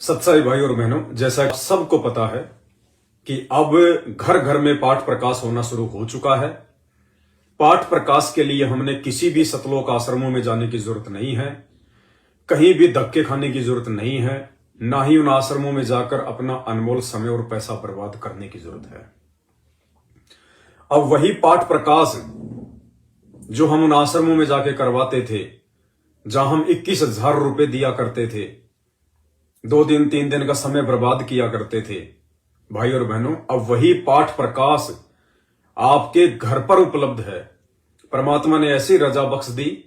सत्साई भाई और बहनों, जैसा सबको पता है कि अब घर घर में पाठ प्रकाश होना शुरू हो चुका है। पाठ प्रकाश के लिए हमने किसी भी सतलोक आश्रमों में जाने की जरूरत नहीं है, कहीं भी धक्के खाने की जरूरत नहीं है, ना ही उन आश्रमों में जाकर अपना अनमोल समय और पैसा बर्बाद करने की जरूरत है। अब वही पाठ प्रकाश जो हम उन आश्रमों में जाके करवाते थे, जहां हम 21,000 रुपए दिया करते थे, 2 दिन 3 दिन का समय बर्बाद किया करते थे, भाई और बहनों, अब वही पाठ प्रकाश आपके घर पर उपलब्ध है। परमात्मा ने ऐसी रजा बख्श दी।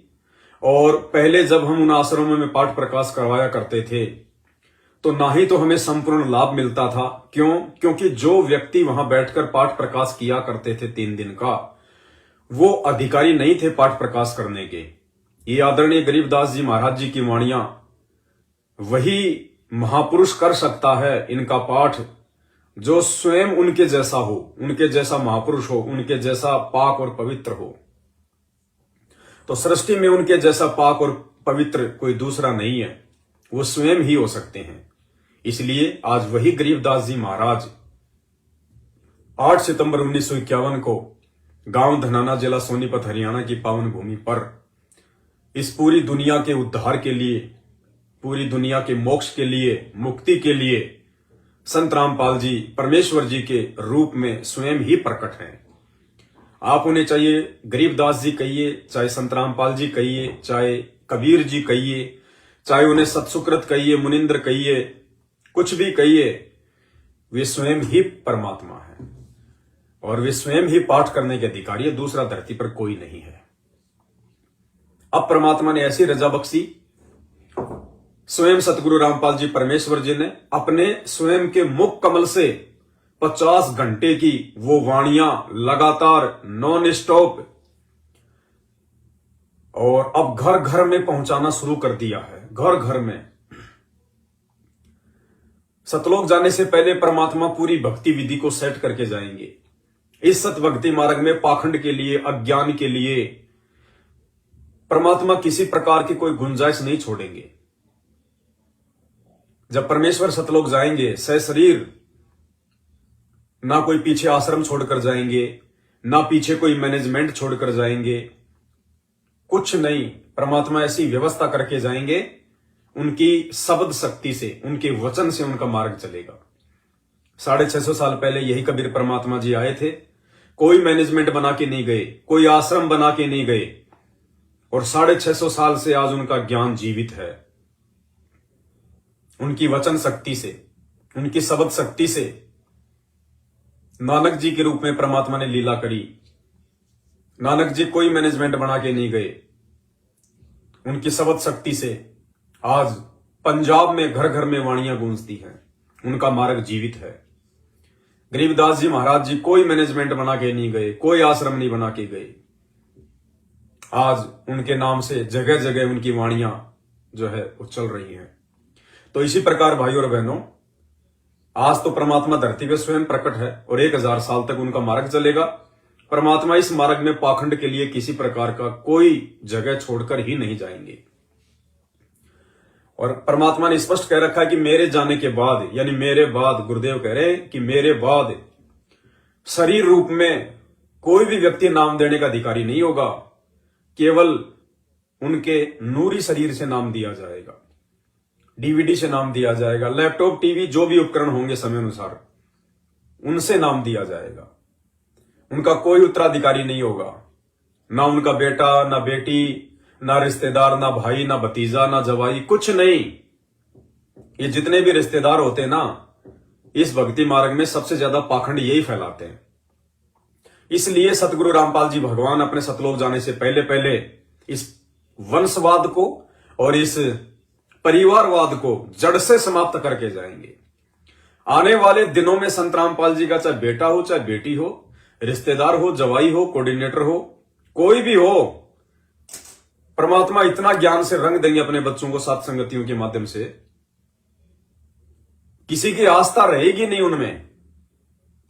और पहले जब हम उन आश्रमों में पाठ प्रकाश करवाया करते थे तो ना ही तो हमें संपूर्ण लाभ मिलता था। क्योंकि जो व्यक्ति वहां बैठकर पाठ प्रकाश किया करते थे 3 दिन का, वो अधिकारी नहीं थे पाठ प्रकाश करने के। ये आदरणीय गरीबदास जी महाराज जी की वाणियां वही महापुरुष कर सकता है इनका पाठ, जो स्वयं उनके जैसा हो, उनके जैसा महापुरुष हो, उनके जैसा पाक और पवित्र हो। तो सृष्टि में उनके जैसा पाक और पवित्र कोई दूसरा नहीं है, वो स्वयं ही हो सकते हैं। इसलिए आज वही गरीबदास जी महाराज 8 सितंबर 1951 को गांव धनाना, जिला सोनीपत, हरियाणा की पावन भूमि पर इस पूरी दुनिया के उद्धार के लिए, पूरी दुनिया के मोक्ष के लिए, मुक्ति के लिए संत रामपाल जी परमेश्वर जी के रूप में स्वयं ही प्रकट हैं। आप उन्हें चाहिए गरीबदास जी कहिए, चाहे संत रामपाल जी कहिए, चाहे कबीर जी कहिए, चाहे उन्हें सतसुकृत कहिए, मुनिंद्र कहिए, कुछ भी कहिए, वे स्वयं ही परमात्मा है और वे स्वयं ही पाठ करने के अधिकारी है। दूसरा धरती पर कोई नहीं है। अब परमात्मा ने ऐसी रजा बख्शी, स्वयं सतगुरु रामपाल जी परमेश्वर जी ने अपने स्वयं के मुख कमल से 50 घंटे की वो वाणियां लगातार नॉन स्टॉप और अब घर घर में पहुंचाना शुरू कर दिया है। घर घर में सतलोक जाने से पहले परमात्मा पूरी भक्ति विधि को सेट करके जाएंगे। इस सत भक्ति मार्ग में पाखंड के लिए, अज्ञान के लिए परमात्मा किसी प्रकार की कोई गुंजाइश नहीं छोड़ेंगे। जब परमेश्वर सतलोक जाएंगे सशरीर, ना कोई पीछे आश्रम छोड़कर जाएंगे, ना पीछे कोई मैनेजमेंट छोड़कर जाएंगे, कुछ नहीं। परमात्मा ऐसी व्यवस्था करके जाएंगे, उनकी शब्द शक्ति से, उनके वचन से उनका मार्ग चलेगा। 650 साल पहले यही कबीर परमात्मा जी आए थे। कोई मैनेजमेंट बना के नहीं गए, कोई आश्रम बना के नहीं गए, और 650 साल से आज उनका ज्ञान जीवित है। उनकी वचन शक्ति से, उनकी शब्द शक्ति से नानक जी के रूप में परमात्मा ने लीला करी। नानक जी कोई मैनेजमेंट बना के नहीं गए, उनकी शब्द शक्ति से आज पंजाब में घर घर में वाणियां गूंजती हैं। उनका मार्ग जीवित है। गरीबदास जी महाराज जी कोई मैनेजमेंट बना के नहीं गए, कोई आश्रम नहीं बना के गए। आज उनके नाम से जगह जगह उनकी वाणियां जो है वो चल रही हैं। तो इसी प्रकार भाई और बहनों, आज तो परमात्मा धरती पे स्वयं प्रकट है और 1000 साल तक उनका मार्ग चलेगा। परमात्मा इस मार्ग में पाखंड के लिए किसी प्रकार का कोई जगह छोड़कर ही नहीं जाएंगे। और परमात्मा ने स्पष्ट कह रखा है कि मेरे जाने के बाद, यानी मेरे बाद, गुरुदेव कह रहे हैं कि मेरे बाद शरीर रूप में कोई भी व्यक्ति नाम देने का अधिकारी नहीं होगा। केवल उनके नूरी शरीर से नाम दिया जाएगा, डीवीडी से नाम दिया जाएगा, लैपटॉप, टीवी, जो भी उपकरण होंगे समय अनुसार, उनसे नाम दिया जाएगा। उनका कोई उत्तराधिकारी नहीं होगा, ना उनका बेटा, ना बेटी, ना रिश्तेदार, ना भाई, ना भतीजा, ना जवाई, कुछ नहीं। ये जितने भी रिश्तेदार होते हैं ना, इस भक्ति मार्ग में सबसे ज्यादा पाखंड यही फैलाते हैं। इसलिए सतगुरु रामपाल जी भगवान अपने सतलोक जाने से पहले पहले इस वंशवाद को और इस परिवारवाद को जड़ से समाप्त करके जाएंगे। आने वाले दिनों में संत रामपाल जी का चाहे बेटा हो, चाहे बेटी हो, रिश्तेदार हो, जवाई हो, कोऑर्डिनेटर हो, कोई भी हो, परमात्मा इतना ज्ञान से रंग देंगे अपने बच्चों को सात संगतियों के माध्यम से, किसी की आस्था रहेगी नहीं उनमें।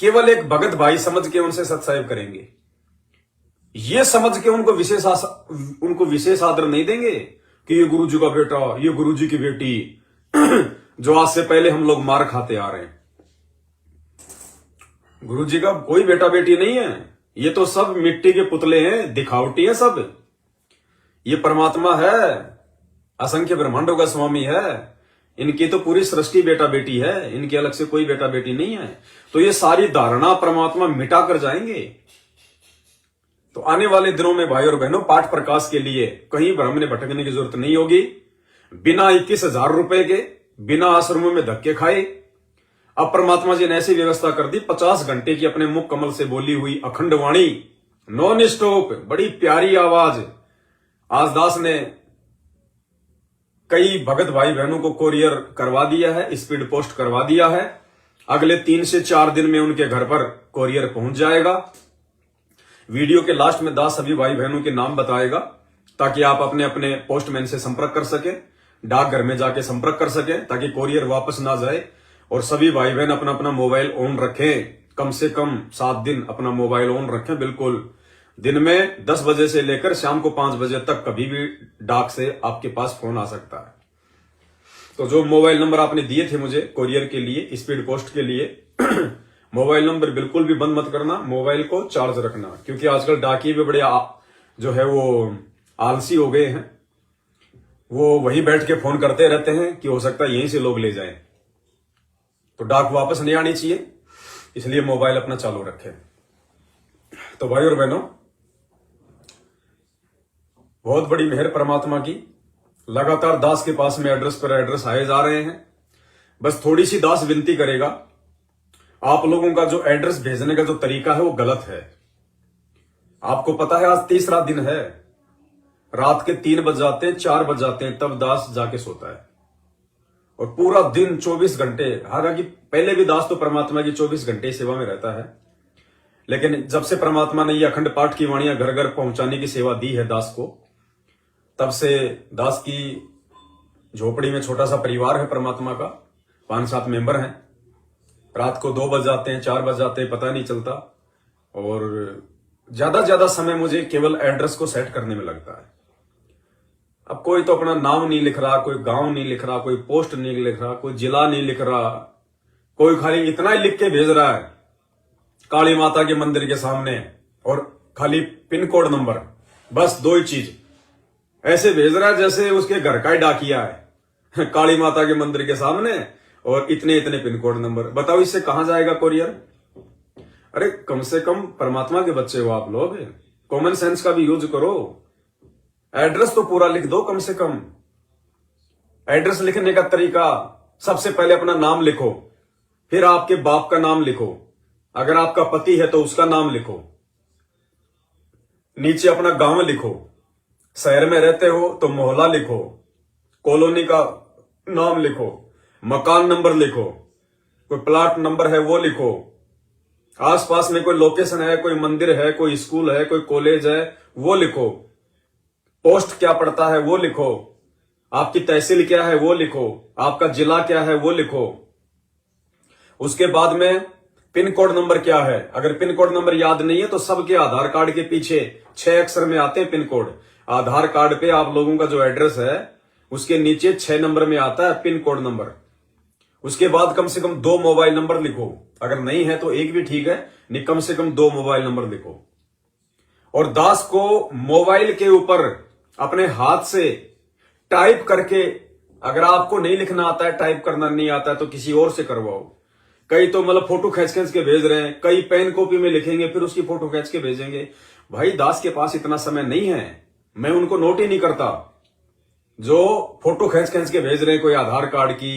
केवल एक भगत भाई समझ के उनसे सत्साहिब करेंगे। ये समझ के उनको विशेष आदर नहीं देंगे कि ये गुरु जी का बेटा, ये गुरु जी की बेटी, जो आज से पहले हम लोग मार खाते आ रहे हैं। गुरु जी का कोई बेटा बेटी नहीं है, ये तो सब मिट्टी के पुतले हैं, दिखावटी हैं सब। ये परमात्मा है, असंख्य ब्रह्मांडों का स्वामी है, इनकी तो पूरी सृष्टि बेटा बेटी है, इनके अलग से कोई बेटा बेटी नहीं है। तो ये सारी धारणा परमात्मा मिटा कर जाएंगे। तो आने वाले दिनों में भाई और बहनों, पाठ प्रकाश के लिए कहीं भ्रम में भटकने की जरूरत नहीं होगी। बिना 21,000 रुपए के, बिना आश्रमों में धक्के खाए, अब परमात्मा जी ने ऐसी व्यवस्था कर दी, 50 घंटे की अपने मुख कमल से बोली हुई अखंड वाणी, नॉन स्टॉप, बड़ी प्यारी आवाज। आज दास ने कई भगत भाई बहनों को कोरियर करवा दिया है, स्पीड पोस्ट करवा दिया है। अगले 3 से 4 दिन में उनके घर पर कोरियर पहुंच जाएगा। वीडियो के लास्ट में दास सभी भाई बहनों के नाम बताएगा, ताकि आप अपने अपने पोस्टमैन से संपर्क कर सके, डाकघर में जाके संपर्क कर सके, ताकि कोरियर वापस ना जाए। और सभी भाई बहन अपना अपना मोबाइल ऑन रखें, कम से कम 7 दिन अपना मोबाइल ऑन रखें। बिल्कुल दिन में 10 बजे से लेकर शाम को 5 बजे तक कभी भी डाक से आपके पास फोन आ सकता है। तो जो मोबाइल नंबर आपने दिए थे मुझे कोरियर के लिए, स्पीड पोस्ट के लिए, मोबाइल नंबर बिल्कुल भी बंद मत करना, मोबाइल को चार्ज रखना, क्योंकि आजकल डाकिये भी बड़े जो है वो आलसी हो गए हैं। वो वहीं बैठ के फोन करते रहते हैं कि हो सकता है यहीं से लोग ले जाएं। तो डाक वापस नहीं आनी चाहिए, इसलिए मोबाइल अपना चालू रखें। तो भाई और बहनों, बहुत बड़ी मेहर परमात्मा की, लगातार दास के पास में एड्रेस पर एड्रेस आए जा रहे हैं। बस थोड़ी सी दास विनती करेगा, आप लोगों का जो एड्रेस भेजने का जो तरीका है वो गलत है। आपको पता है आज तीसरा दिन है, रात के 3 बज जाते हैं, 4 बज जाते हैं, तब दास जाके सोता है। और पूरा दिन 24 घंटे, हालांकि पहले भी दास तो परमात्मा की 24 घंटे सेवा में रहता है, लेकिन जब से परमात्मा ने ये अखंड पाठ की वाणियां घर घर पहुंचाने की सेवा दी है दास को, तब से दास की झोपड़ी में छोटा सा परिवार है परमात्मा का, 5-7 मेंबर हैं। रात को 2 बज जाते हैं, 4 बज जाते हैं, पता नहीं चलता। और ज्यादा समय मुझे केवल एड्रेस को सेट करने में लगता है। अब कोई तो अपना नाम नहीं लिख रहा, कोई गांव नहीं लिख रहा, कोई पोस्ट नहीं लिख रहा, कोई जिला नहीं लिख रहा, कोई खाली इतना ही लिख के भेज रहा है काली माता के मंदिर के सामने, और खाली पिन कोड नंबर, बस 2 ही चीज ऐसे भेज रहा है जैसे उसके घर का ही डाकिया है। काली माता के मंदिर के सामने और इतने इतने पिन कोड नंबर। बताओ इससे कहां जाएगा कोरियर? अरे कम से कम परमात्मा के बच्चे हो आप लोग, कॉमन सेंस का भी यूज करो। एड्रेस तो पूरा लिख दो कम से कम। एड्रेस लिखने का तरीका, सबसे पहले अपना नाम लिखो, फिर आपके बाप का नाम लिखो, अगर आपका पति है तो उसका नाम लिखो, नीचे अपना गांव लिखो, शहर में रहते हो तो मोहल्ला लिखो, कॉलोनी का नाम लिखो, मकान नंबर लिखो, कोई प्लाट नंबर है वो लिखो, आसपास में कोई लोकेशन है, कोई मंदिर है, कोई स्कूल है, कोई कॉलेज है वो लिखो, पोस्ट क्या पड़ता है वो लिखो, आपकी तहसील क्या है वो लिखो, आपका जिला क्या है वो लिखो। उसके बाद में पिन कोड नंबर क्या है, अगर पिन कोड नंबर याद नहीं है तो सबके आधार कार्ड के पीछे 6 अक्षर में आते हैं पिन कोड। आधार कार्ड पे आप लोगों का जो एड्रेस है उसके नीचे 6 नंबर में आता है पिन कोड नंबर। उसके बाद कम से कम 2 मोबाइल नंबर लिखो, अगर नहीं है तो एक भी ठीक है, नहीं कम से कम 2 मोबाइल नंबर लिखो। और दास को मोबाइल के ऊपर अपने हाथ से टाइप करके, अगर आपको नहीं लिखना आता है, टाइप करना नहीं आता है तो किसी और से करवाओ। कई तो मतलब फोटो खींच के भेज रहे हैं, कई पेन कॉपी में लिखेंगे फिर उसकी फोटो खींच के भेजेंगे। भाई दास के पास इतना समय नहीं है, मैं उनको नोट ही नहीं करता। जो फोटो खींच के भेज रहे हैं, कोई आधार कार्ड की,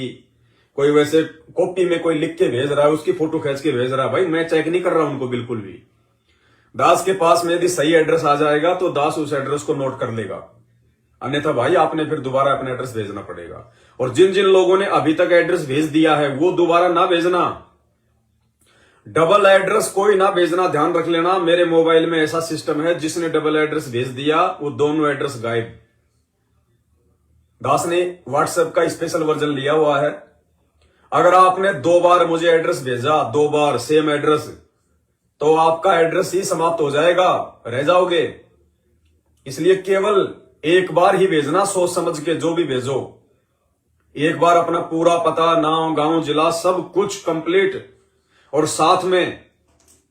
कोई वैसे कॉपी में कोई लिख के भेज रहा है, उसकी फोटो खींच के भेज रहा है, भाई मैं चेक नहीं कर रहा उनको बिल्कुल भी। दास के पास में यदि सही एड्रेस आ जाएगा तो दास उस एड्रेस को नोट कर लेगा, अन्यथा भाई आपने फिर दोबारा अपना एड्रेस भेजना पड़ेगा। और जिन जिन लोगों ने अभी तक एड्रेस भेज दिया है वो दोबारा ना भेजना, डबल एड्रेस कोई ना भेजना, ध्यान रख लेना। मेरे मोबाइल में ऐसा सिस्टम है, जिसने डबल एड्रेस भेज दिया वो दोनों एड्रेस गायब। दास ने व्हाट्सएप का स्पेशल वर्जन लिया हुआ है, अगर आपने 2 बार मुझे एड्रेस भेजा, 2 बार सेम एड्रेस, तो आपका एड्रेस ही समाप्त हो जाएगा, रह जाओगे। इसलिए केवल 1 बार ही भेजना, सोच समझ के जो भी भेजो। एक बार अपना पूरा पता, नाम, गांव, जिला सब कुछ कंप्लीट, और साथ में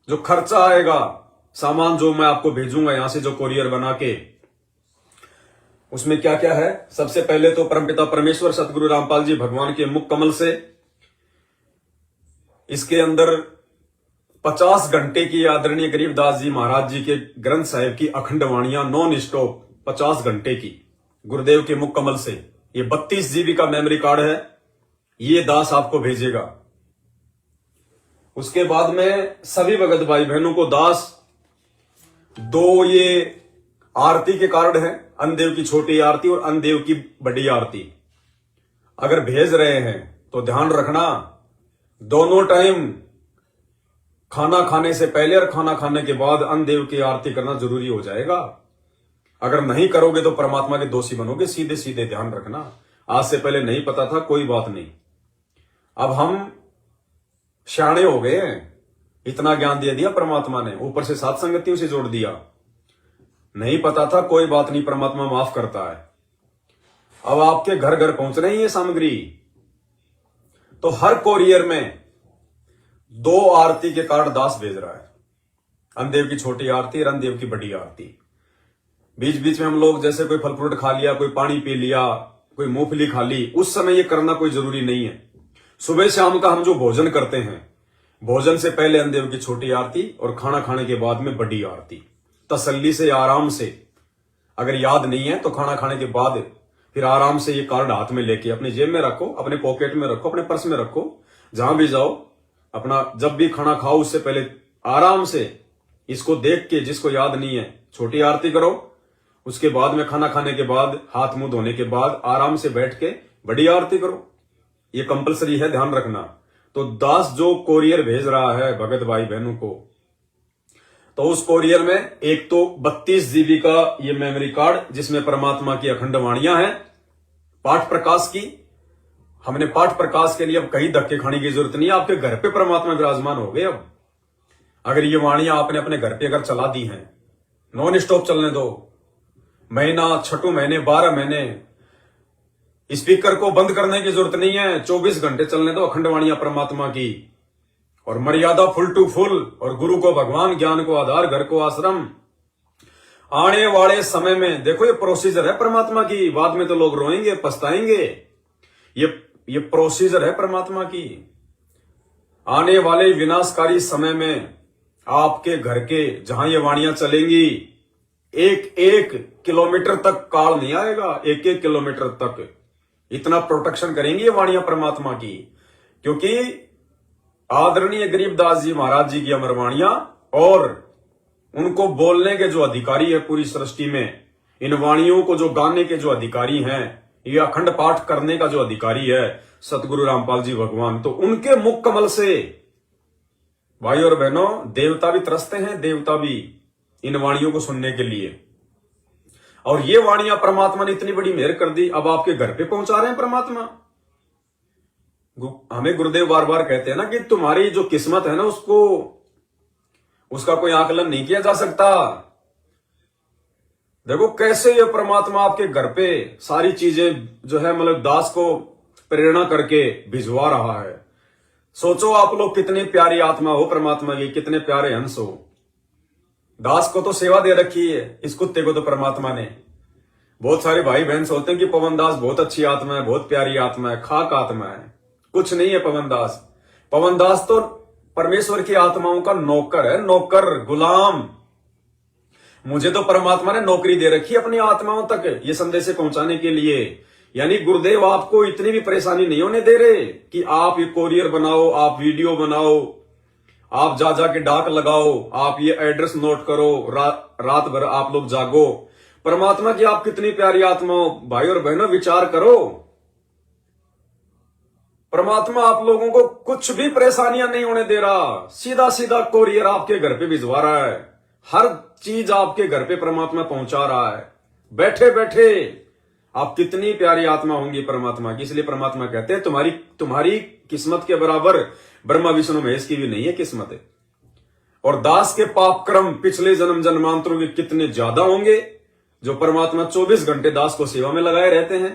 जो खर्चा आएगा, सामान जो मैं आपको भेजूंगा यहां से, जो कोरियर बना के, उसमें क्या क्या है। सबसे पहले तो परमपिता परमेश्वर सतगुरु रामपाल जी भगवान के मुख कमल से इसके अंदर 50 घंटे की आदरणीय गरीबदास जी महाराज जी के ग्रंथ साहिब की अखंड वाणियां नॉन स्टॉप 50 घंटे की गुरुदेव के मुख कमल से, ये 32 GB का मेमोरी कार्ड है, ये दास आपको भेजेगा। उसके बाद में सभी भगत भाई बहनों को दास 2 ये आरती के कार्ड हैं, अन्नदेव की छोटी आरती और अन्नदेव की बड़ी आरती। अगर भेज रहे हैं तो ध्यान रखना, दोनों टाइम खाना खाने से पहले और खाना खाने के बाद अन्नदेव की आरती करना जरूरी हो जाएगा। अगर नहीं करोगे तो परमात्मा के दोषी बनोगे, सीधे सीधे ध्यान रखना। आज से पहले नहीं पता था, कोई बात नहीं, अब हम शाणे हो गए हैं, इतना ज्ञान दे दिया परमात्मा ने, ऊपर से सात संगतियों से जोड़ दिया। नहीं पता था, कोई बात नहीं, परमात्मा माफ करता है। अब आपके घर घर पहुंच रही है सामग्री, तो हर कोरियर में 2 आरती के कार्ड दास भेज रहा है, अन्नदेव की छोटी आरती और अन्नदेव की बड़ी आरती। बीच बीच में हम लोग जैसे कोई फल फ्रूट खा लिया, कोई पानी पी लिया, कोई मूंगफली खा ली, उस समय ये करना कोई जरूरी नहीं है। सुबह शाम का हम जो भोजन करते हैं, भोजन से पहले अन्नदेव की छोटी आरती और खाना खाने के बाद में बड़ी आरती, तसल्ली से, आराम से। अगर याद नहीं है तो खाना खाने के बाद फिर आराम से ये कार्ड हाथ में लेके अपनी जेब में रखो, अपने पॉकेट में रखो, अपने पर्स में रखो, जहां भी जाओ, अपना जब भी खाना खाओ उससे पहले आराम से इसको देख के, जिसको याद नहीं है, छोटी आरती करो। उसके बाद में खाना खाने के बाद, हाथ मुंह धोने के बाद आराम से बैठ के बड़ी आरती करो। ये कंपलसरी है, ध्यान रखना। तो दास जो कोरियर भेज रहा है भगत भाई बहनों को, तो उस कोरियर में एक तो 32 GB का ये मेमोरी कार्ड, जिसमें परमात्मा की अखंड वाणियां हैं, पाठ प्रकाश की। हमने पाठ प्रकाश के लिए अब कहीं धक्के खाने की जरूरत नहीं है, आपके घर पे परमात्मा विराजमान हो गए। अब अगर ये वाणियां आपने अपने घर पे अगर चला दी हैं, नॉन स्टॉप चलने दो, महीना, 6 महीने, 12 महीने, स्पीकर को बंद करने की जरूरत नहीं है, 24 घंटे चलने दो अखंड वाणियां परमात्मा की, और मर्यादा फुल टू फुल, और गुरु को भगवान, ज्ञान को आधार, घर को आश्रम। आने वाले समय में देखो, ये प्रोसीजर है परमात्मा की, बाद में तो लोग रोएंगे, पछताएंगे। ये प्रोसीजर है परमात्मा की। आने वाले विनाशकारी समय में आपके घर के जहां ये वाणियां चलेंगी, 1-1 किलोमीटर तक काल नहीं आएगा, 1-1 किलोमीटर तक इतना प्रोटेक्शन करेंगी ये वाणियां परमात्मा की। क्योंकि आदरणीय गरीबदास जी महाराज जी की अमर वाणियां, और उनको बोलने के जो अधिकारी है पूरी सृष्टि में, इन वाणियों को जो गाने के जो अधिकारी हैं, ये अखंड पाठ करने का जो अधिकारी है सतगुरु रामपाल जी भगवान, तो उनके मुख कमल से भाई और बहनों देवता भी तरसते हैं, देवता भी इन वाणियों को सुनने के लिए। और ये वाणियां परमात्मा ने इतनी बड़ी मेहर कर दी, अब आपके घर पे पहुंचा रहे हैं परमात्मा। हमें गुरुदेव बार बार कहते हैं ना कि तुम्हारी जो किस्मत है ना, उसका कोई आकलन नहीं किया जा सकता। देखो कैसे ये परमात्मा आपके घर पे सारी चीजें जो है, मतलब दास को प्रेरणा करके भिजवा रहा है। सोचो आप लोग कितनी प्यारी आत्मा हो परमात्मा की, कितने प्यारे हंस हो। दास को तो सेवा दे रखी है, इस कुत्ते को तो परमात्मा ने। बहुत सारे भाई बहन सोचते हैं कि पवन दास बहुत अच्छी आत्मा है, बहुत प्यारी आत्मा है, खाक आत्मा है। कुछ नहीं है पवन दास। पवन दास तो परमेश्वर की आत्माओं का नौकर है, नौकर, गुलाम। मुझे तो परमात्मा ने नौकरी दे रखी है अपनी आत्माओं तक ये संदेश पहुंचाने के लिए। यानी गुरुदेव आपको इतनी भी परेशानी नहीं होने दे रहे कि आप ये कोरियर बनाओ, आप वीडियो बनाओ, आप जा जाके डाक लगाओ, आप ये एड्रेस नोट करो, रात भर आप लोग जागो। परमात्मा की आप कितनी प्यारी आत्मा हो भाई और बहनों, विचार करो। परमात्मा आप लोगों को कुछ भी परेशानियां नहीं होने दे रहा, सीधा सीधा कोरियर आपके घर पे भिजवा रहा है। हर चीज आपके घर पे परमात्मा पहुंचा रहा है, बैठे बैठे। आप कितनी प्यारी आत्मा होंगी परमात्मा की। इसलिए परमात्मा कहते हैं तुम्हारी किस्मत के बराबर ब्रह्मा विष्णु महेश की भी नहीं है किस्मत। और दास के पाप क्रम पिछले जन्म जन्मांतरों के कितने ज्यादा होंगे, जो परमात्मा 24 घंटे दास को सेवा में लगाए रहते हैं।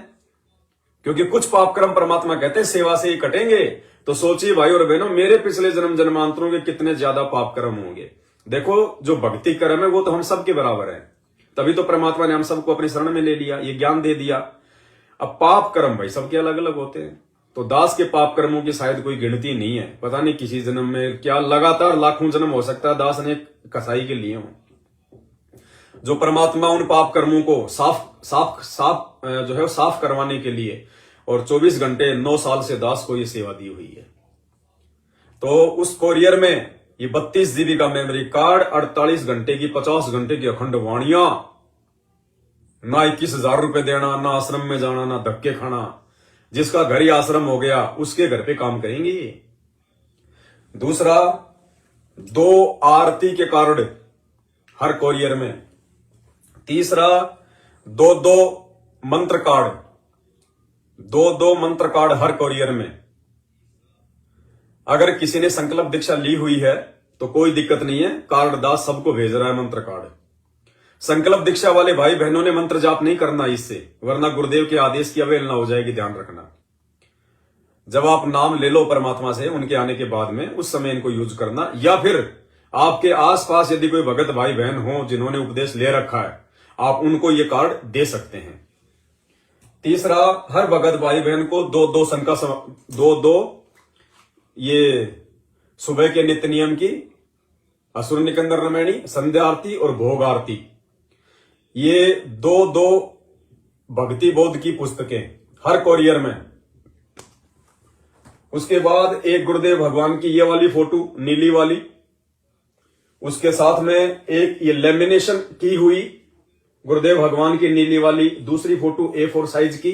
क्योंकि कुछ पाप कर्म परमात्मा कहते हैं सेवा से ही कटेंगे। तो सोचिए भाई और बहनों, मेरे पिछले जन्म जन्मांतरों के कितने ज्यादा पाप कर्म होंगे। देखो जो भक्ति कर्म है वो तो हम सबके बराबर है, तभी तो परमात्मा ने हम सबको अपनी शरण में ले लिया, ये ज्ञान दे दिया। अब पाप कर्म भाई सबके अलग अलग होते हैं। तो दास के पाप कर्मों की शायद कोई गिनती नहीं है, पता नहीं किसी जन्म में क्या लगातार लाखों जन्म हो सकता है दास ने कसाई के लिए हो। जो परमात्मा उन पाप कर्मों को साफ करवाने के लिए और 24 घंटे 9 साल से दास को ये सेवा दी हुई है। तो उस कोरियर में ये 32 जीबी का मेमोरी कार्ड, 48 घंटे की 50 घंटे की अखंड वाणियां, ना 21,000 रुपए देना, ना आश्रम में जाना, ना धक्के खाना। जिसका घर ही आश्रम हो गया उसके घर पे काम करेंगे। दूसरा, 2 आरती के कार्ड हर कोरियर में। तीसरा, 2 मंत्र कार्ड, 2 मंत्र कार्ड हर कोरियर में। अगर किसी ने संकल्प दीक्षा ली हुई है तो कोई दिक्कत नहीं है, कार्ड दास सबको भेज रहा है मंत्र कार्ड। संकल्प दीक्षा वाले भाई बहनों ने मंत्र जाप नहीं करना इससे, वरना गुरुदेव के आदेश की अवहेलना हो जाएगी, ध्यान रखना। जब आप नाम ले लो परमात्मा से उनके आने के बाद में, उस समय इनको यूज करना। या फिर आपके आसपास यदि कोई भगत भाई बहन हो जिन्होंने उपदेश ले रखा है, आप उनको ये कार्ड दे सकते हैं। तीसरा, हर भगत भाई बहन को 2 ये सुबह के नित्य नियम की असुर निकंदर रामायणी, संध्या आरती और भोग आरती, ये 2 भक्ति बोध की पुस्तकें हर कोरियर में। उसके बाद एक गुरुदेव भगवान की ये वाली फोटो नीली वाली, उसके साथ में एक ये लेमिनेशन की हुई गुरुदेव भगवान की नीली वाली दूसरी फोटो A4 साइज की,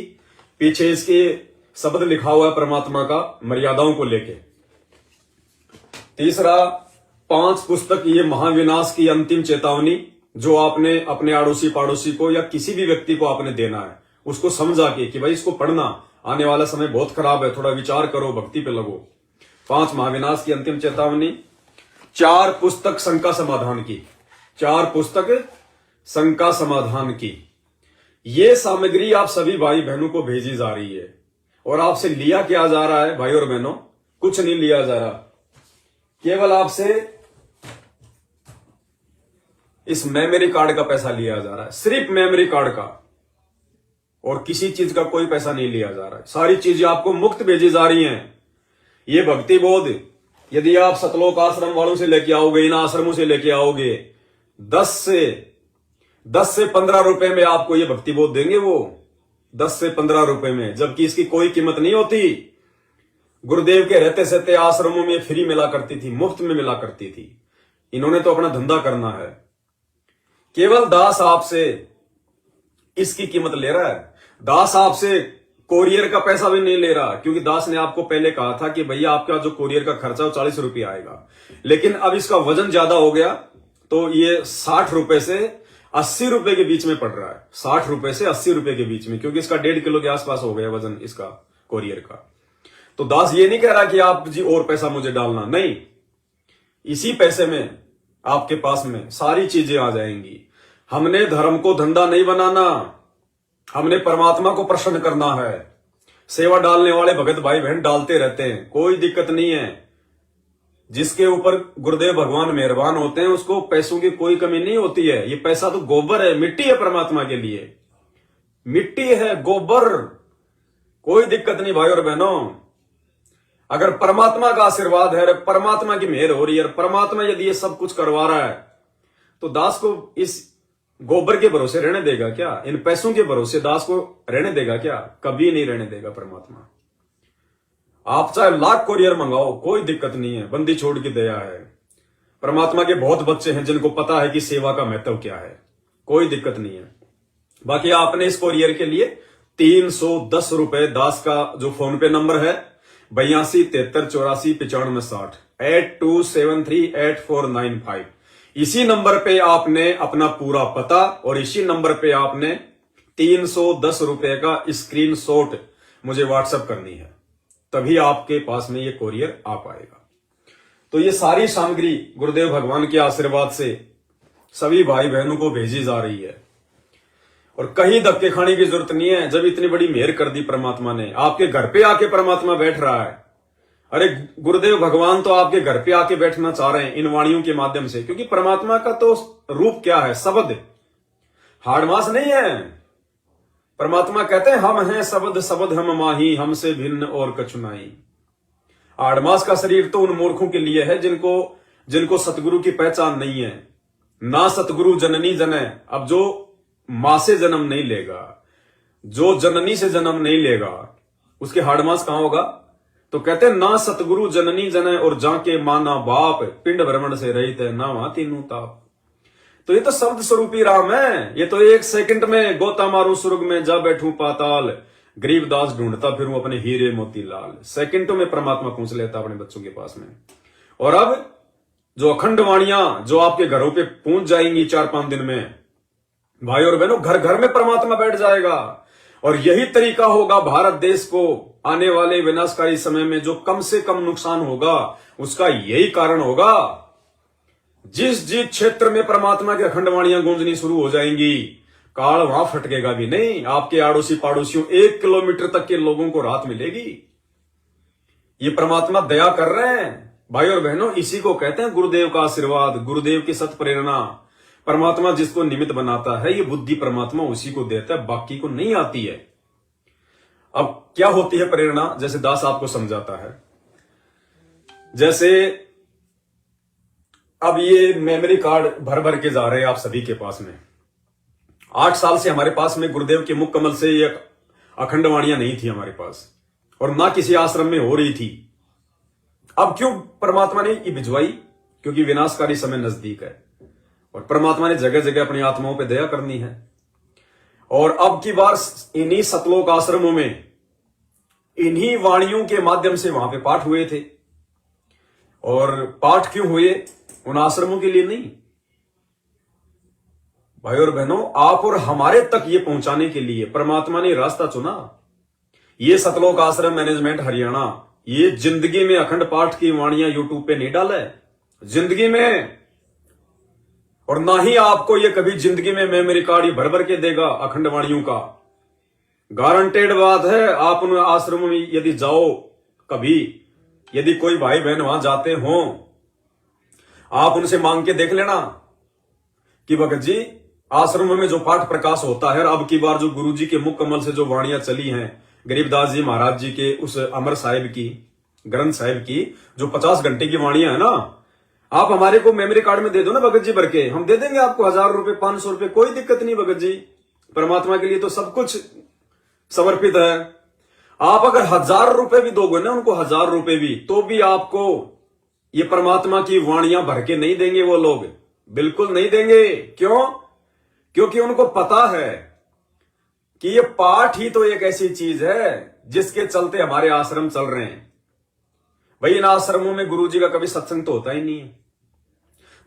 पीछे इसके शब्द लिखा हुआ है परमात्मा का मर्यादाओं को लेके। तीसरा, 5 पुस्तक ये महाविनाश की अंतिम चेतावनी, जो आपने अपने आड़ोसी पाड़ोसी को या किसी भी व्यक्ति को आपने देना है, उसको समझा के कि भाई इसको पढ़ना, आने वाला समय बहुत खराब है, थोड़ा विचार करो, भक्ति पे लगो। 5 महाविनाश की अंतिम चेतावनी। 4 पुस्तक शंका समाधान की, 4 पुस्तक शंका समाधान की। ये सामग्री आप सभी भाई बहनों को भेजी जा रही है। और आपसे लिया क्या जा रहा है भाई और बहनों? कुछ नहीं लिया जा रहा, केवल आपसे इस मेमोरी कार्ड का पैसा लिया जा रहा है, सिर्फ मेमोरी कार्ड का, और किसी चीज का कोई पैसा नहीं लिया जा रहा है। सारी चीजें आपको मुफ्त भेजी जा रही हैं। ये भक्ति बोध यदि आप सतलोक आश्रम वालों से लेके आओगे, इन आश्रमों से लेके आओगे, 10 से 15 रुपए में आपको ये भक्ति बोध देंगे वो, 10 से 15 रुपए में, जबकि इसकी कोई कीमत नहीं होती। गुरुदेव के रहते सहते आश्रमों में फ्री मिला करती थी, मुफ्त में मिला करती थी। इन्होंने तो अपना धंधा करना है। केवल दास आपसे इसकी कीमत ले रहा है। दास आपसे कोरियर का पैसा भी नहीं ले रहा, क्योंकि दास ने आपको पहले कहा था कि भैया आपका जो कोरियर का खर्चा वो 40 रुपये आएगा, लेकिन अब इसका वजन ज्यादा हो गया तो ये 60 रुपए से 80 रुपए के बीच में पड़ रहा है। 60 रुपए से 80 रुपए के बीच में, क्योंकि इसका 1.5 किलो के आसपास हो गया वजन इसका कोरियर का। तो दास ये नहीं कह रहा कि आप जी और पैसा मुझे डालना, नहीं, इसी पैसे में आपके पास में सारी चीजें आ जाएंगी। हमने धर्म को धंधा नहीं बनाना, हमने परमात्मा को प्रसन्न करना है। सेवा डालने वाले भगत भाई बहन डालते रहते हैं, कोई दिक्कत नहीं है। जिसके ऊपर गुरुदेव भगवान मेहरबान होते हैं उसको पैसों की कोई कमी नहीं होती है। ये पैसा तो गोबर है, मिट्टी है, परमात्मा के लिए मिट्टी है, गोबर, कोई दिक्कत नहीं भाई और बहनों। अगर परमात्मा का आशीर्वाद है, परमात्मा की मेहर हो रही है, परमात्मा यदि ये सब कुछ करवा रहा है, तो दास को इस गोबर के भरोसे रहने देगा क्या? इन पैसों के भरोसे दास को रहने देगा क्या? कभी नहीं रहने देगा परमात्मा। आप चाहे लाख कोरियर मंगाओ, कोई दिक्कत नहीं है, बंदी छोड़ की दया है। परमात्मा के बहुत बच्चे हैं जिनको पता है कि सेवा का महत्व क्या है, कोई दिक्कत नहीं है। बाकी आपने इस कोरियर के लिए 310 रुपए दास का जो फोन पे नंबर है 82 73 84 95 60 82738495, इसी नंबर पे आपने अपना पूरा पता और इसी नंबर पे आपने 310 रुपए का स्क्रीनशॉट मुझे व्हाट्सएप करनी है, तभी आपके पास में ये कोरियर आ पाएगा। तो ये सारी सामग्री गुरुदेव भगवान के आशीर्वाद से सभी भाई बहनों को भेजी जा रही है। और कहीं धक्के खाने की जरूरत नहीं है। जब इतनी बड़ी मेहर कर दी परमात्मा ने, आपके घर पे आके परमात्मा बैठ रहा है। अरे गुरुदेव भगवान तो आपके घर पे आके बैठना चाह रहे हैं इन वाणियों के माध्यम से, क्योंकि परमात्मा का तो रूप क्या है? शब्द, हाड़ मास नहीं है। परमात्मा कहते हैं हम हैं शब्द, शब्द हम माही, हमसे भिन्न और कछु नहीं। आड़मास का शरीर तो उन मूर्खों के लिए है जिनको सतगुरु की पहचान नहीं है। ना सतगुरु जननी जने। अब जो मां से जन्म नहीं लेगा, जो जननी से जन्म नहीं लेगा, उसके हाड़मास कहां होगा? तो कहते हैं ना सतगुरु जननी जने और जाके माना बाप, पिंड भ्रमण से रहित है ना वहां तीनों ताप। तो ये तो शब्द स्वरूपी राम है। ये तो एक सेकंड में गोता मारू स्वर्ग में जा बैठूं पाताल, गरीबदास ढूंढता फिरूं अपने हीरे मोतीलाल। सेकंडों में परमात्मा पहुंच लेता अपने बच्चों के पास में। और अब जो अखंड वाणियां जो आपके घरों पे पहुंच जाएंगी 4-5 दिन में, भाई और बहनों, घर घर में परमात्मा बैठ जाएगा। और यही तरीका होगा भारत देश को आने वाले विनाशकारी समय में जो कम से कम नुकसान होगा, उसका यही कारण होगा। जिस जिस क्षेत्र में परमात्मा की अखंड वाणियां गूंजनी शुरू हो जाएंगी, काल वहां फटकेगा भी नहीं। आपके आड़ोसी पाड़ोसियों 1 किलोमीटर तक के लोगों को राहत मिलेगी। ये परमात्मा दया कर रहे हैं भाई और बहनों। इसी को कहते हैं गुरुदेव का आशीर्वाद, गुरुदेव की सत प्रेरणा। परमात्मा जिसको निमित्त बनाता है, ये बुद्धि परमात्मा उसी को देता है, बाकी को नहीं आती है। अब क्या होती है प्रेरणा? जैसे दास आपको समझाता है। जैसे अब ये मेमोरी कार्ड भर भर के जा रहे हैं आप सभी के पास में। 8 साल से हमारे पास में गुरुदेव के मुख कमल से ये अखंड वाणियां नहीं थी हमारे पास, और ना किसी आश्रम में हो रही थी। अब क्यों परमात्मा ने ये भिजवाई? क्योंकि विनाशकारी समय नजदीक है और परमात्मा ने जगह जगह अपनी आत्माओं पे दया करनी है। और अब की बार इन्हीं सतलोक आश्रमों में इन्हीं वाणियों के माध्यम से वहां पे पाठ हुए थे। और पाठ क्यों हुए? उन आश्रमों के लिए नहीं भाई और बहनों, आप और हमारे तक ये पहुंचाने के लिए परमात्मा ने रास्ता चुना। ये सतलोक आश्रम मैनेजमेंट हरियाणा ये जिंदगी में अखंड पाठ की वाणियां यूट्यूब पे नहीं डाला है, जिंदगी में। और ना ही आपको ये कभी जिंदगी में मेमोरी कार्ड भर भर के देगा अखंड वाणियों का। गारंटेड बात है। आप उन आश्रमों में यदि जाओ, कभी यदि कोई भाई बहन वहां जाते हो, आप उनसे मांग के देख लेना कि भगत जी आश्रमों में जो पाठ प्रकाश होता है, अब की बार जो गुरुजी के मुख कमल से जो वाणियां चली हैं, गरीबदास जी महाराज जी के उस अमर साहिब की, ग्रंथ साहिब की जो 50 घंटे की वाणियां है ना, आप हमारे को मेमोरी कार्ड में दे दो ना भगत जी भर के, हम दे देंगे आपको 1000 रुपए 500 रुपए, कोई दिक्कत नहीं भगत जी। परमात्मा के लिए तो सब कुछ समर्पित है। आप अगर 1000 रुपए भी दोगे ना उनको, 1000 रुपए भी, तो भी आपको ये परमात्मा की वाणियां भर के नहीं देंगे वो लोग, बिल्कुल नहीं देंगे। क्यों? क्योंकि उनको पता है कि ये पाठ ही तो एक ऐसी चीज है जिसके चलते हमारे आश्रम चल रहे हैं। भाई इन आश्रमों में गुरुजी का कभी सत्संग तो होता ही नहीं है।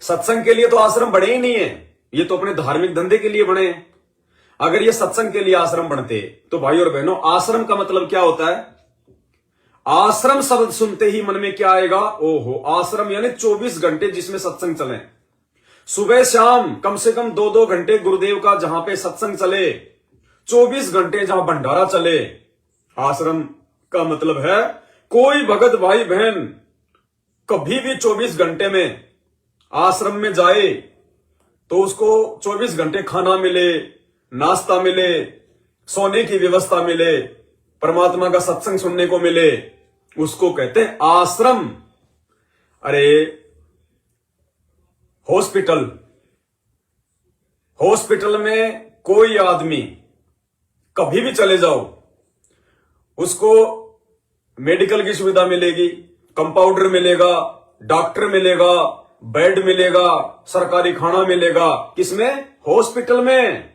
सत्संग के लिए तो आश्रम बने ही नहीं है, ये तो अपने धार्मिक धंधे के लिए बने हैं। अगर ये सत्संग के लिए आश्रम बनते तो भाई और बहनों, आश्रम का मतलब क्या होता है? आश्रम शब्द सुनते ही मन में क्या आएगा? ओहो, आश्रम यानी 24 घंटे जिसमें सत्संग चले, सुबह शाम कम से कम 2-2 घंटे गुरुदेव का जहां पे सत्संग चले, 24 घंटे जहां भंडारा चले। आश्रम का मतलब है कोई भगत भाई बहन कभी भी 24 घंटे में आश्रम में जाए तो उसको 24 घंटे खाना मिले, नाश्ता मिले, सोने की व्यवस्था मिले, परमात्मा का सत्संग सुनने को मिले, उसको कहते हैं आश्रम। अरे हॉस्पिटल में कोई आदमी कभी भी चले जाओ, उसको मेडिकल की सुविधा मिलेगी, कंपाउंडर मिलेगा, डॉक्टर मिलेगा, बेड मिलेगा, सरकारी खाना मिलेगा। किसमें? हॉस्पिटल में।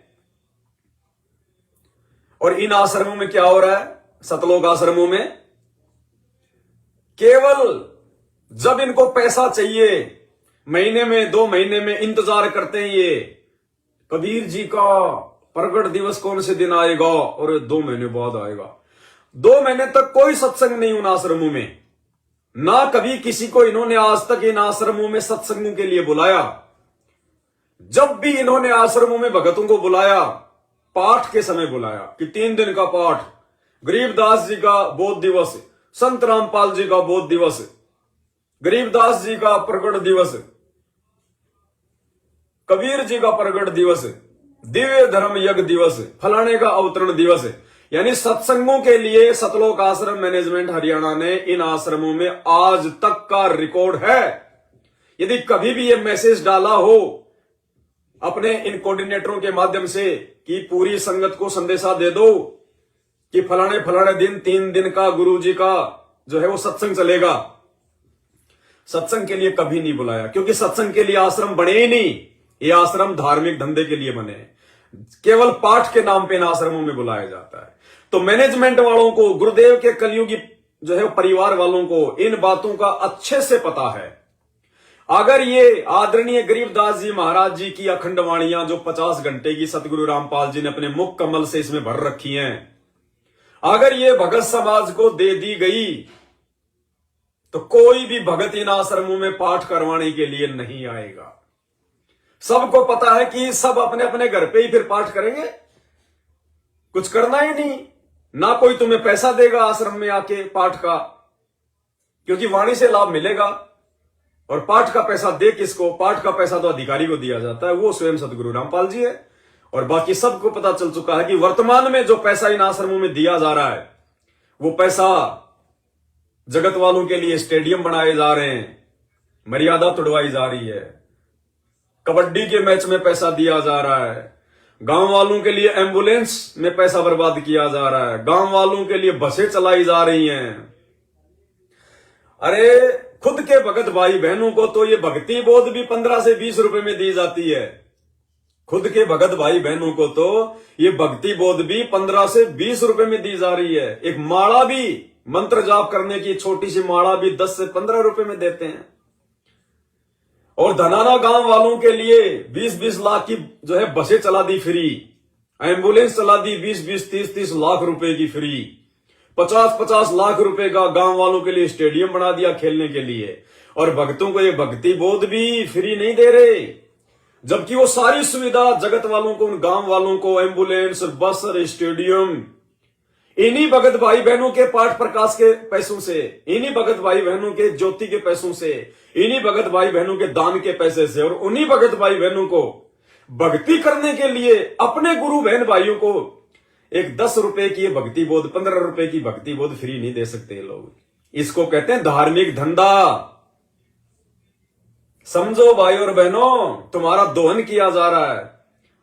और इन आश्रमों में क्या हो रहा है? सतलोक आश्रमों में केवल जब इनको पैसा चाहिए, महीने में 2 महीने में इंतजार करते हैं ये कबीर जी का प्रगट दिवस कौन से दिन आएगा, और 2 महीने बाद आएगा। 2 महीने तक कोई सत्संग नहीं उन आश्रमों में, ना कभी किसी को इन्होंने आज तक इन आश्रमों में सत्संगों के लिए बुलाया। जब भी इन्होंने आश्रमों में भगतों को बुलाया, पाठ के समय बुलाया कि 3 दिन का पाठ, गरीबदास जी का बोध दिवस, संत रामपाल जी का बोध दिवस, गरीबदास जी का प्रकट दिवस, कबीर जी का प्रकट दिवस, दिव्य धर्म यज्ञ दिवस, फलाने का अवतरण दिवस। यानी सत्संगों के लिए सतलोक आश्रम मैनेजमेंट हरियाणा ने इन आश्रमों में आज तक का रिकॉर्ड है। यदि कभी भी ये मैसेज डाला हो अपने इन कोऑर्डिनेटरों के माध्यम से कि पूरी संगत को संदेशा दे दो कि फलाने फलाने दिन 3 दिन का गुरु जी का जो है वो सत्संग चलेगा, सत्संग के लिए कभी नहीं बुलाया, क्योंकि सत्संग के लिए आश्रम बने ही नहीं। ये आश्रम धार्मिक धंधे के लिए बने, केवल पाठ के नाम पे इन आश्रमों में बुलाया जाता है। तो मैनेजमेंट वालों को, गुरुदेव के कलयुगी जो है परिवार वालों को इन बातों का अच्छे से पता है। अगर ये आदरणीय गरीबदास जी महाराज जी की अखंड वाणियां जो 50 घंटे की सतगुरु रामपाल जी ने अपने मुख कमल से इसमें भर रखी हैं, अगर ये भगत समाज को दे दी गई तो कोई भी भगत इन आश्रमों में पाठ करवाने के लिए नहीं आएगा। सबको पता है कि सब अपने अपने घर पे ही फिर पाठ करेंगे, कुछ करना ही नहीं, ना कोई तुम्हें पैसा देगा आश्रम में आके पाठ का, क्योंकि वाणी से लाभ मिलेगा। और पाठ का पैसा दे किसको? पाठ का पैसा तो अधिकारी को दिया जाता है, वो स्वयं सतगुरु रामपाल जी है। और बाकी सबको पता चल चुका है कि वर्तमान में जो पैसा इन आश्रमों में दिया जा रहा है, वो पैसा जगत वालों के लिए स्टेडियम बनाए जा रहे हैं, मर्यादा तोड़वाई जा रही है, कबड्डी के मैच में पैसा दिया जा रहा है, गांव वालों के लिए एम्बुलेंस में पैसा बर्बाद किया जा रहा है, गांव वालों के लिए बसें चलाई जा रही हैं। अरे खुद के भगत भाई बहनों को तो ये भक्ति बोध भी 15 से 20 रुपए में दी जाती है। खुद के भगत भाई बहनों को तो ये भक्ति बोध भी 15 से 20 रुपए में दी जा रही है। एक माला भी, मंत्र जाप करने की छोटी सी माला भी 10 से 15 रुपए में देते हैं। और धनाना गांव वालों के लिए 20-20 लाख की जो है बसें चला दी फ्री, एम्बुलेंस चला दी 20-20, 30-30 लाख रुपए की फ्री, 50-50 लाख रुपए का गांव वालों के लिए स्टेडियम बना दिया खेलने के लिए। और भक्तों को ये भक्ति बोध भी फ्री नहीं दे रहे, जबकि वो सारी सुविधा जगत वालों को, उन गांव वालों को एम्बुलेंस, बस, स्टेडियम, इन्हीं भगत भाई बहनों के पाठ प्रकाश के पैसों से, इन्हीं भगत भाई बहनों के ज्योति के पैसों से, इन्हीं भगत भाई बहनों के दान के पैसे से, और उन्हीं भगत भाई बहनों को भक्ति करने के लिए अपने गुरु बहन भाइयों को एक 10 रुपए की भक्ति बोध, 15 रुपए की भक्ति बोध फ्री नहीं दे सकते लोग। इसको कहते हैं धार्मिक धंधा। समझो भाई और बहनों, तुम्हारा दोहन किया जा रहा है,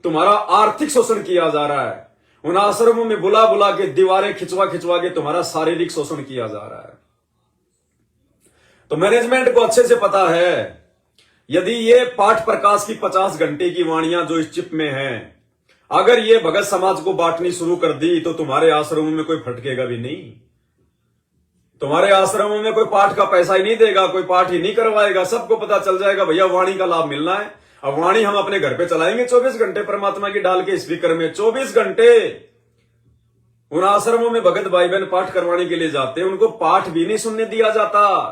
तुम्हारा आर्थिक शोषण किया जा रहा है, उन आश्रमों में बुला बुला के दीवारें खिंचवा खिंचवा के तुम्हारा शारीरिक शोषण किया जा रहा है। तो मैनेजमेंट को अच्छे से पता है, यदि ये पाठ प्रकाश की 50 घंटे की वाणियां जो इस चिप में हैं, अगर ये भगत समाज को बांटनी शुरू कर दी तो तुम्हारे आश्रमों में कोई फटकेगा भी नहीं, तुम्हारे आश्रमों में कोई पाठ का पैसा ही नहीं देगा, कोई पाठ ही नहीं करवाएगा। सबको पता चल जाएगा भैया वाणी का लाभ मिलना है, अब वाणी हम अपने घर पे चलाएंगे 24 घंटे परमात्मा की डाल के स्पीकर में। 24 घंटे उन आश्रमों में भगत भाई बहन पाठ करवाने के लिए जाते हैं, उनको पाठ भी नहीं सुनने दिया जाता,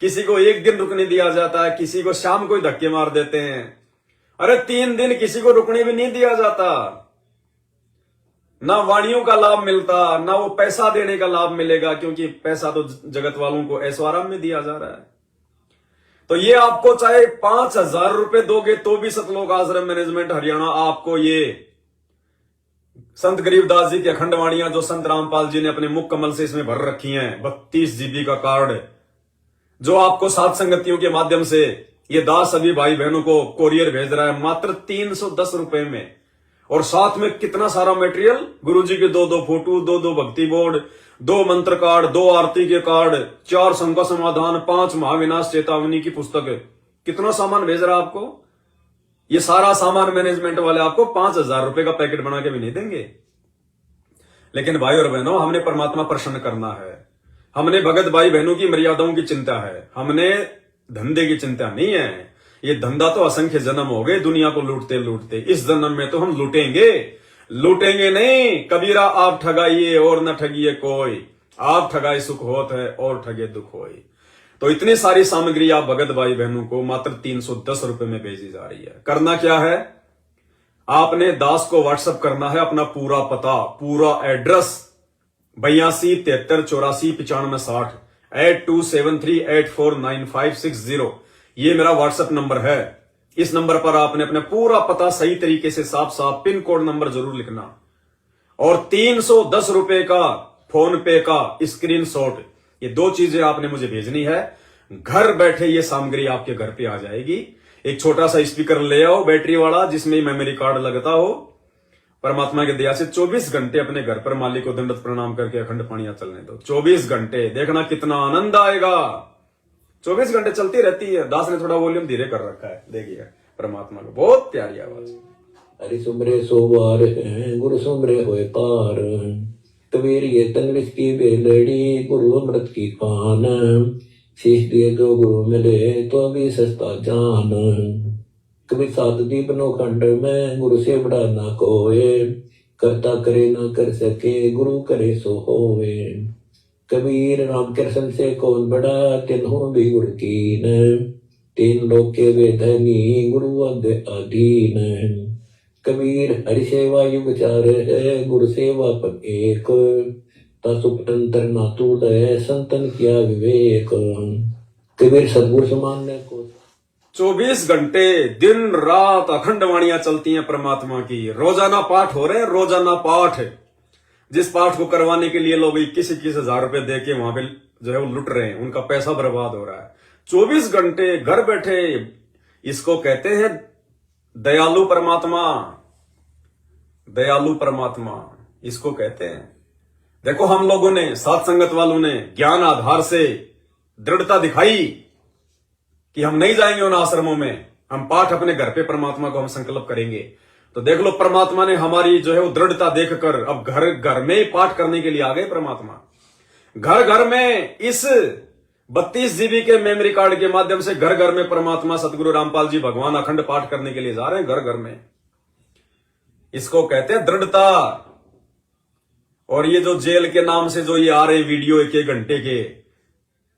किसी को 1 दिन रुकने दिया जाता है, किसी को शाम को ही धक्के मार देते हैं। अरे 3 दिन किसी को रुकने भी नहीं दिया जाता, ना वाणियों का लाभ मिलता, ना वो पैसा देने का लाभ मिलेगा, क्योंकि पैसा तो जगत वालों को ऐशो आराम में दिया जा रहा है। तो ये आपको चाहे 5,000 रुपए दोगे तो भी सतलोक आश्रम मैनेजमेंट हरियाणा आपको ये संत गरीबदास जी की अखंड वाणियां जो संत रामपाल जी ने अपने मुख कमल से इसमें भर रखी हैं, 32 GB का कार्ड जो आपको सात संगतियों के माध्यम से ये दास सभी भाई बहनों को कोरियर भेज रहा है मात्र 310 रुपए में। और साथ में कितना सारा मटेरियल, गुरुजी के 2-2 फोटो, 2-2 भक्ति बोर्ड, 2 मंत्र कार्ड, 2 आरती के कार्ड, 4 शंका समाधान, 5 महाविनाश चेतावनी की पुस्तक, कितना सामान भेज रहा है आपको। ये सारा सामान मैनेजमेंट वाले आपको 5,000 रुपए का पैकेट बना के भी नहीं देंगे। लेकिन भाई और बहनों, हमने परमात्मा प्रसन्न करना है, हमने भगत भाई बहनों की मर्यादाओं की चिंता है, हमने धंधे की चिंता नहीं है। ये धंधा तो असंख्य जन्म हो गए दुनिया को लूटते लूटते, इस जन्म में तो हम लूटेंगे नहीं। कबीरा आप ठगाइए और न ठगिए कोई, आप ठगाए सुख होत है और ठगे दुख होई। तो इतनी सारी सामग्री आप भगत भाई बहनों को मात्र 310 रुपए में भेजी जा रही है। करना क्या है, आपने दास को व्हाट्सएप करना है अपना पूरा पता, पूरा एड्रेस 82 73 84 95 60 8273849560। ये मेरा व्हाट्सएप नंबर है। इस नंबर पर आपने अपना पूरा पता सही तरीके से साफ साफ पिन कोड नंबर जरूर लिखना और 310 रुपए का फोन पे का स्क्रीनशॉट, ये 2 चीजें आपने मुझे भेजनी है। घर बैठे ये सामग्री आपके घर पे आ जाएगी। एक छोटा सा स्पीकर ले आओ बैटरी वाला जिसमें मेमोरी कार्ड लगता हो। परमात्मा की दया से 24 घंटे अपने घर पर मालिक को दंडवत प्रणाम करके अखंड पानियां चलने दो। 24 घंटे देखना कितना आनंद आएगा। 24 घंटे चलती रहती है। दास ने थोड़ा वॉल्यूम धीरे कर रखा है, देखिए परमात्मा को बहुत प्यारी आवाज। हरि सुमरे सोवार है गुरु सुमरे होए पार, कबीर ये तंगलिस की बेलड़ी गुरु अमृत की पान, शीश दिए जो गुरु मिले तो भी सस्ता जान, कभी 7 दीपनो खंड में गुरु से बड़ा ना कोए, करता करे ना कर सके गुरु करे सो होवे, कबीर राम कृष्ण से कौन बड़ा तिन्हों भी गुरु कीन, 3 लोक के वेधनी गुरु अधीन, कबीर हरि सेवा युग 4 है गुरु सेवा पग 1, तासुपतंत्र ना तूल है संतन किया विवेक, कबीर सदगुरु समान्य को 24 घंटे दिन रात अखंड वाणियां चलती हैं परमात्मा की। रोजाना पाठ हो रहे हैं, रोजाना पाठ। जिस पाठ को करवाने के लिए लोग 21 हजार रुपए दे के वहां पे जो है वो लुट रहे हैं, उनका पैसा बर्बाद हो रहा है। 24 घंटे घर बैठे, इसको कहते हैं दयालु परमात्मा। दयालु परमात्मा इसको कहते हैं। देखो हम लोगों ने, साथ संगत वालों ने ज्ञान आधार से दृढ़ता दिखाई कि हम नहीं जाएंगे उन आश्रमों में, हम पाठ अपने घर पे परमात्मा को हम संकल्प करेंगे। तो देख लो परमात्मा ने हमारी जो है वो दृढ़ता देखकर अब घर घर में ही पाठ करने के लिए आ गए परमात्मा। घर घर में इस 32 जीबी के मेमोरी कार्ड के माध्यम से घर घर में परमात्मा सदगुरु रामपाल जी भगवान अखंड पाठ करने के लिए जा रहे हैं, घर घर में। इसको कहते हैं दृढ़ता। और ये जो जेल के नाम से जो ये आ रहे वीडियो 1-1 घंटे के,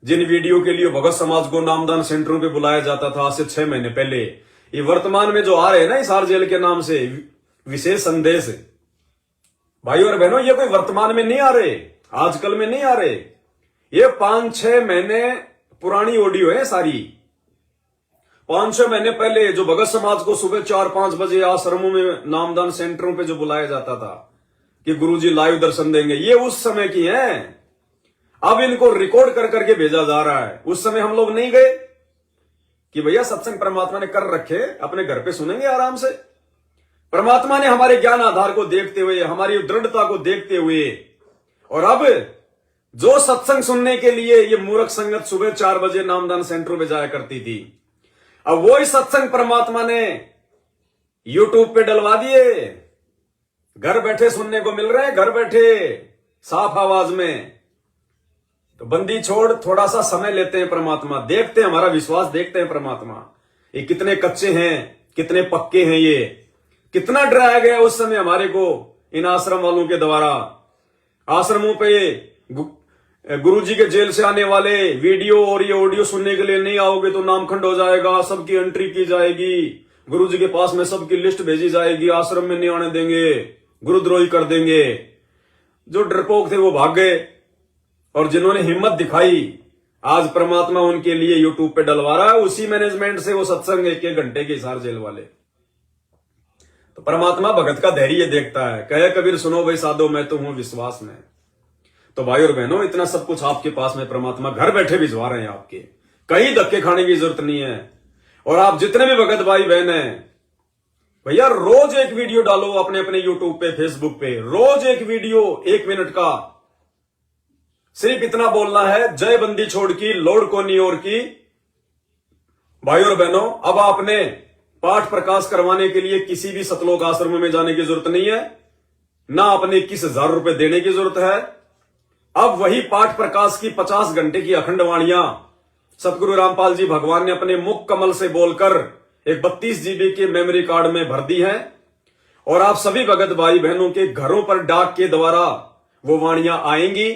जिन वीडियो के लिए भगत समाज को नामदान सेंटरों पे बुलाया जाता था आज से 6 महीने पहले, ये वर्तमान में जो आ रहे हैं ना हिसार जेल के नाम से विशेष संदेश, भाई और बहनों ये कोई वर्तमान में नहीं आ रहे, आजकल में नहीं आ रहे। ये 5-6 महीने पुरानी ऑडियो है सारी। 5-6 महीने पहले जो भगत समाज को सुबह 4-5 बजे आश्रमों में नामदान सेंटरों पे जो बुलाया जाता था कि गुरुजी लाइव दर्शन देंगे, ये उस समय की हैं। अब इनको रिकॉर्ड कर करके भेजा जा रहा है। उस समय हम लोग नहीं गए कि भैया सत्संग परमात्मा ने कर रखे, अपने घर पे सुनेंगे आराम से। परमात्मा ने हमारे ज्ञान आधार को देखते हुए, हमारी दृढ़ता को देखते हुए, और अब जो सत्संग सुनने के लिए ये मूर्ख संगत सुबह 4 बजे नामदान सेंटरों में जाया करती थी, अब वो ही सत्संग परमात्मा ने यूट्यूब पे डलवा दिए। घर बैठे सुनने को मिल रहे हैं, घर बैठे साफ आवाज में। तो बंदी छोड़, थोड़ा सा समय लेते हैं परमात्मा, देखते हैं, हमारा विश्वास देखते हैं परमात्मा ये कितने कच्चे हैं, कितने पक्के हैं, ये कितना डराया गया उस समय हमारे को इन आश्रम वालों के द्वारा। आश्रमों पे गुरुजी के जेल से आने वाले वीडियो और ये ऑडियो सुनने के लिए नहीं आओगे तो नामखंड हो जाएगा, सबकी एंट्री की जाएगी, गुरुजी के पास में सबकी लिस्ट भेजी जाएगी, आश्रम में नहीं आने देंगे, गुरुद्रोही कर देंगे। जो डरपोक थे वो भाग गए, और जिन्होंने हिम्मत दिखाई आज परमात्मा उनके लिए यूट्यूब पे डलवा रहा है। उसी मैनेजमेंट से वो सत्संग 1-1 घंटे के हिसार जेल वाले। तो परमात्मा भगत का धैर्य देखता है। कहे कबीर सुनो भाई साधो मैं तो हूं विश्वास में। तो भाई और बहनों इतना सब कुछ आपके पास में परमात्मा घर बैठे भिजवा रहे हैं आपके, कहीं धक्के खाने की जरूरत नहीं है। और आप जितने भी भगत भाई बहन हैं भैया, रोज एक वीडियो डालो अपने अपने यूट्यूब पे, फेसबुक पे, रोज एक वीडियो 1 मिनट का। सिर्फ इतना बोलना है, जय बंदी छोड़ की लोड को नहीं और की। भाई और बहनों अब आपने पाठ प्रकाश करवाने के लिए किसी भी सतलोक आश्रम में जाने की जरूरत नहीं है, ना अपने 21,000 रुपए देने की जरूरत है। अब वही पाठ प्रकाश की 50 घंटे की अखंड वाणियां सतगुरु रामपाल जी भगवान ने अपने मुख कमल से बोलकर एक 32 जीबी के मेमोरी कार्ड में भर दी है। और आप सभी भगत भाई बहनों के घरों पर डाक के द्वारा वो वाणियां आएंगी।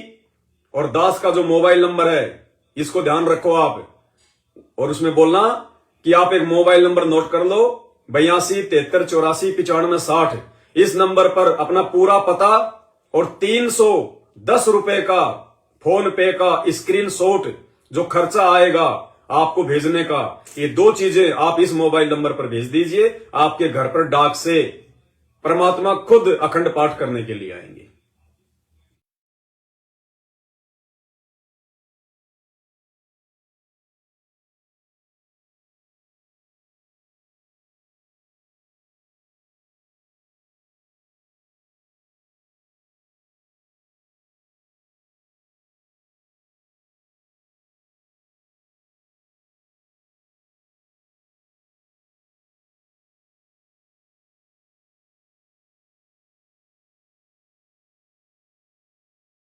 और दास का जो मोबाइल नंबर है इसको ध्यान रखो आप, और उसमें बोलना कि आप एक मोबाइल नंबर नोट कर लो, 82 73 84 95 60 इस नंबर पर अपना पूरा पता और 310 रुपए का फोन पे का स्क्रीनशॉट जो खर्चा आएगा आपको भेजने का, ये 2 चीजें आप इस मोबाइल नंबर पर भेज दीजिए। आपके घर पर डाक से परमात्मा खुद अखंड पाठ करने के लिए आएंगे।